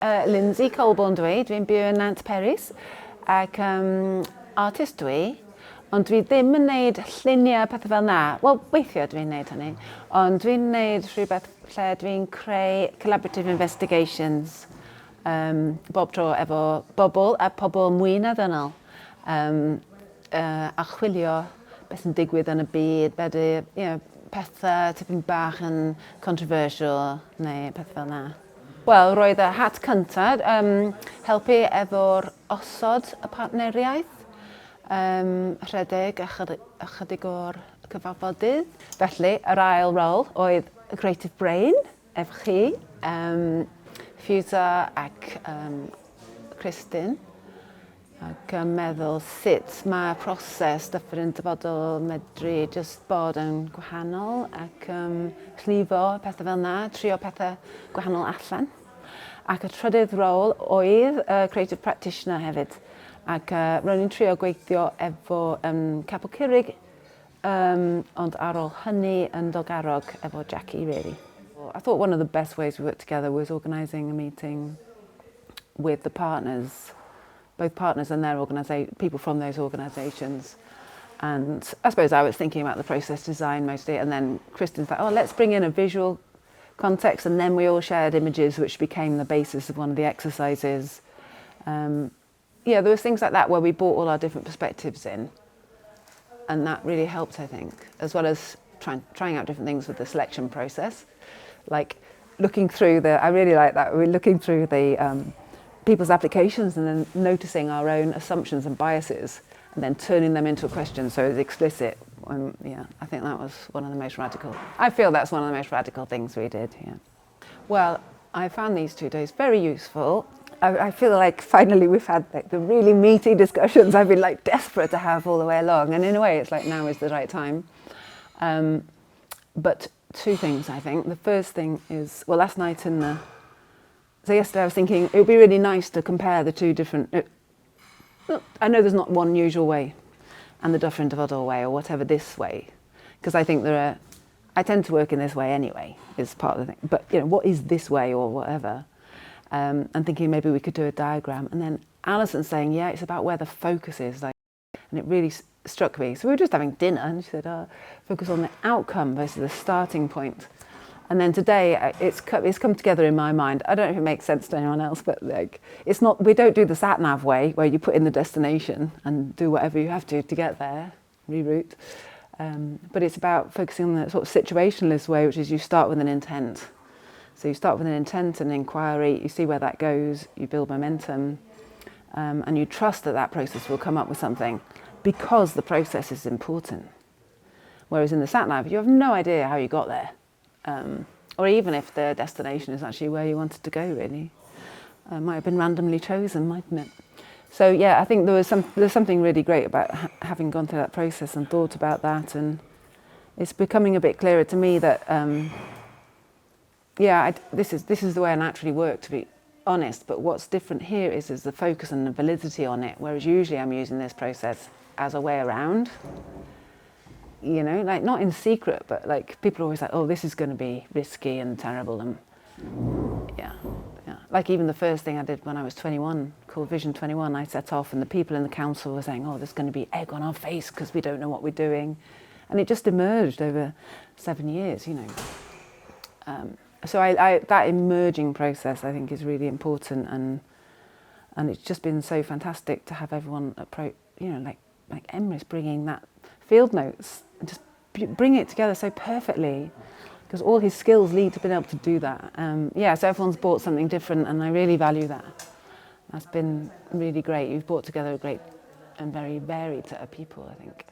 Lindsey, Colbourne dwi'n byw yn Nant Peris ac artist dwi, ond dwi ddim yn gwneud lluniau pethau fel na. Wel, weithiau dwi'n gwneud hynny, ond dwi'n gwneud rhywbeth lle dwi'n creu collaborative investigations bob tro efo bobl a pobl mwy na ddynol a chwilio beth sy'n digwydd yn y byd, pethau tipyn bach yn controversial neu pethau fel na. Wel, roedd y hat cyntaf helpu efo'r osod y partneriaeth, rhedeg ychydig o'r cyfarfodydd. Felly, yr ail rôl oedd y Creative Brain efo chi, Ffiwsa ac Kristyn, ac meddwl sut mae proses Dyffryn Dyfodol medru just bod yn gwahanol ac llifo pethau fel na, trio pethau gwahanol allan. Ac y trydydd rôl oedd Creative Practitioner hefyd. Ac ro'n i'n trio gweithio efo Capel Curig, ond ar ôl hynny yn Dolgarrog efo Jackie, really. I thought one of the best ways we worked together was organising a meeting with the partners, both partners and their people from those organisations. And I suppose I was thinking about the process design mostly, and then Kristyn's like, oh, let's bring in a visual context, and then we all shared images which became the basis of one of the exercises. There was things like that where we brought all our different perspectives in, and that really helped, I think, as well as trying out different things with the selection process, like looking through I really like that, we're looking through the people's applications and then noticing our own assumptions and biases and then turning them into a question so it's explicit. I think that was one of the most radical. I feel that's one of the most radical things we did, yeah. Well, I found these 2 days very useful. I feel like finally we've had the really meaty discussions I've been desperate to have all the way along, and in a way it's like now is the right time. But 2 things, I think. The first thing is, well, last night so yesterday I was thinking it would be really nice to compare the 2 different, I know there's not one usual way, and the Dyffryn Dyfodol way, or whatever this way, because I think I tend to work in this way anyway, is part of the thing, but what is this way or whatever, and thinking maybe we could do a diagram, and then Alison saying, yeah, it's about where the focus is, and it really struck me. So we were just having dinner, and she said, focus on the outcome versus the starting point. And then today, it's come together in my mind. I don't know if it makes sense to anyone else, but it's not. We don't do the sat-nav way, where you put in the destination and do whatever you have to get there, reroute. But it's about focusing on the sort of situationalist way, which is you start with an intent. So you start with an intent and inquiry, you see where that goes, you build momentum, and you trust that process will come up with something because the process is important. Whereas in the sat-nav, you have no idea how you got there. Or even if the destination is actually where you wanted to go, really. Might have been randomly chosen, mightn't it? So yeah, I think there's something really great about having gone through that process and thought about that, and it's becoming a bit clearer to me that this is the way I naturally work, to be honest, but what's different here is the focus and the validity on it, whereas usually I'm using this process as a way around. Not in secret, but people are always like, oh, this is going to be risky and terrible, and yeah. Even the first thing I did when I was 21, called Vision 21, I set off, and the people in the council were saying, oh, there's going to be egg on our face because we don't know what we're doing, and it just emerged over 7 years, So that emerging process, I think, is really important, and it's just been so fantastic to have everyone approach, like Emrys bringing that field notes and just bring it together so perfectly, because all his skills lead to being able to do that. So everyone's brought something different, and I really value that. That's been really great. You've brought together a great and very varied set of people, I think.